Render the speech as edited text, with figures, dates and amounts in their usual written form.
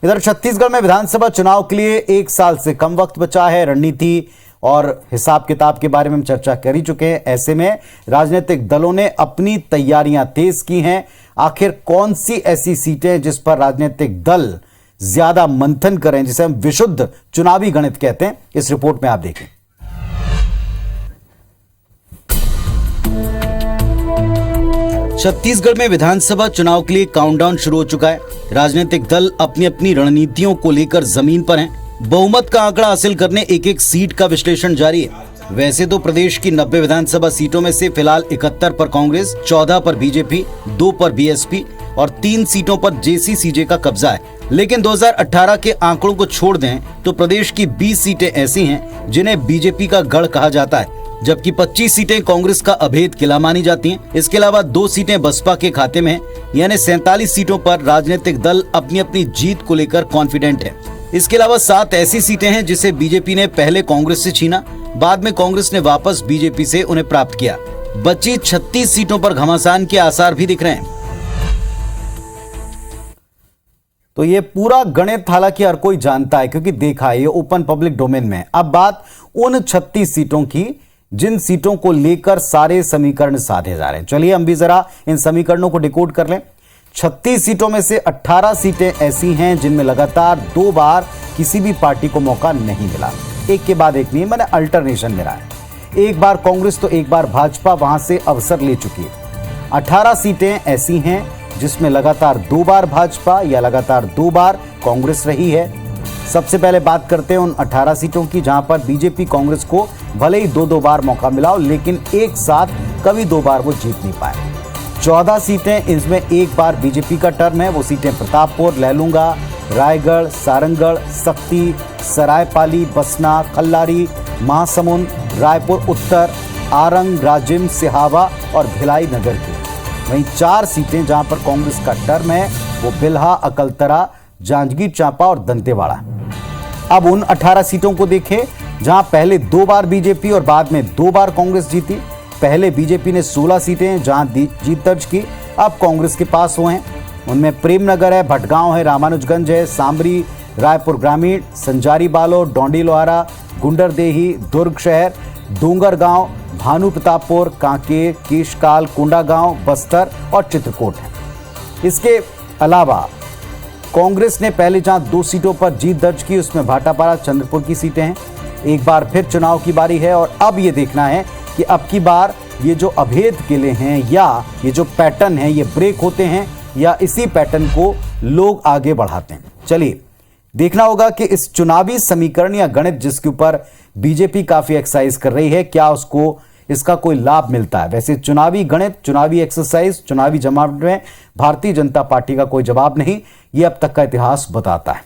इधर छत्तीसगढ़ में विधानसभा चुनाव के लिए 1 साल से कम वक्त बचा है। रणनीति और हिसाब किताब के बारे में हम चर्चा कर ही चुके हैं। ऐसे में राजनीतिक दलों ने अपनी तैयारियां तेज की हैं। आखिर कौन सी ऐसी सीटें जिस पर राजनीतिक दल ज्यादा मंथन करें, जिसे हम विशुद्ध चुनावी गणित कहते हैं, इस रिपोर्ट में आप देखें। छत्तीसगढ़ में विधानसभा चुनाव के लिए काउंटडाउन शुरू हो चुका है। राजनीतिक दल अपनी अपनी रणनीतियों को लेकर जमीन पर हैं। बहुमत का आंकड़ा हासिल करने एक एक सीट का विश्लेषण जारी है। वैसे तो प्रदेश की 90 विधानसभा सीटों में से फिलहाल 71 पर कांग्रेस, 14 पर बीजेपी, 2 पर बीएसपी और 3 सीटों पर जेसीसीजे का कब्जा है। लेकिन 2018 के आंकड़ों को छोड़ दें तो प्रदेश की 20 सीटें ऐसी हैं जिन्हें बीजेपी का गढ़ कहा जाता है, जबकि 25 सीटें कांग्रेस का अभेद किला मानी जाती हैं। इसके अलावा 2 सीटें बसपा के खाते में हैं, यानी 47 सीटों पर राजनीतिक दल अपनी अपनी जीत को लेकर कॉन्फिडेंट है। इसके अलावा 7 ऐसी सीटें हैं जिसे बीजेपी ने पहले कांग्रेस से छीना, बाद में कांग्रेस ने वापस बीजेपी से उन्हें प्राप्त किया। बची 36 सीटों पर घमासान के आसार भी दिख रहे हैं। तो ये पूरा गणित हालांकि हर कोई जानता है, क्योंकि देखा है, ये ओपन पब्लिक डोमेन में। अब बात उन 36 सीटों की जिन सीटों को लेकर सारे समीकरण साधे जा रहे हैं। चलिए हम भी जरा इन समीकरणों को डिकोड कर लें। 36 सीटों में से 18 सीटें ऐसी हैं जिनमें लगातार 2 बार किसी भी पार्टी को मौका नहीं मिला। एक के बाद एक नहीं, मैंने अल्टरनेशन मिला है। एक बार कांग्रेस तो एक बार भाजपा वहां से अवसर ले चुकी है। 18 सीटें ऐसी हैं जिसमें लगातार 2 बार भाजपा या लगातार 2 बार कांग्रेस रही है। सबसे पहले बात करते हैं उन 18 सीटों की जहां पर बीजेपी कांग्रेस को भले ही 2-2 बार मौका मिला हो, लेकिन एक साथ कभी 2 बार वो जीत नहीं पाए। 14 सीटें, इसमें एक बार बीजेपी का टर्म है। वो सीटें प्रतापपुर, लैलूंगा, रायगढ़, सारंगढ़, सक्ती, सरायपाली, बसना, खल्लारी, महासमुंद, रायपुर उत्तर, आरंग, राजिम, सिहावा और भिलाई नगर की। वहीं 4 सीटें जहां पर कांग्रेस का टर्म है वो बिल्हा, अकलतरा, जांजगीर चांपा और दंतेवाड़ा। अब उन 18 सीटों को देखें जहां पहले 2 बार बीजेपी और बाद में 2 बार कांग्रेस जीती। पहले बीजेपी ने 16 सीटें जहां जीत दर्ज की, अब कांग्रेस के पास वो हैं। उनमें प्रेमनगर है, भटगांव है, रामानुजगंज है, सांबरी, रायपुर ग्रामीण, संजारी बालोद, डोंडी लोहारा, गुंडरदेही, दुर्ग शहर, डोंगरगांव, भानु प्रतापपुर, कांकेर, केशकाल, कोंडागांव, बस्तर और चित्रकूट है। इसके अलावा कांग्रेस ने पहले जहां 2 सीटों पर जीत दर्ज की, उसमें भाटापारा, चंद्रपुर की सीटें हैं। एक बार फिर चुनाव की बारी है और अब ये देखना है कि अब की बार ये जो अभेद किले हैं या ये जो पैटर्न है ये ब्रेक होते हैं या इसी पैटर्न को लोग आगे बढ़ाते हैं। चलिए देखना होगा कि इस चुनावी समीकरण या गणित जिसके ऊपर बीजेपी काफी एक्सरसाइज कर रही है, क्या उसको इसका कोई लाभ मिलता है। वैसे चुनावी गणित, चुनावी एक्सरसाइज, चुनावी जमावट में भारतीय जनता पार्टी का कोई जवाब नहीं, ये अब तक का इतिहास बताता है।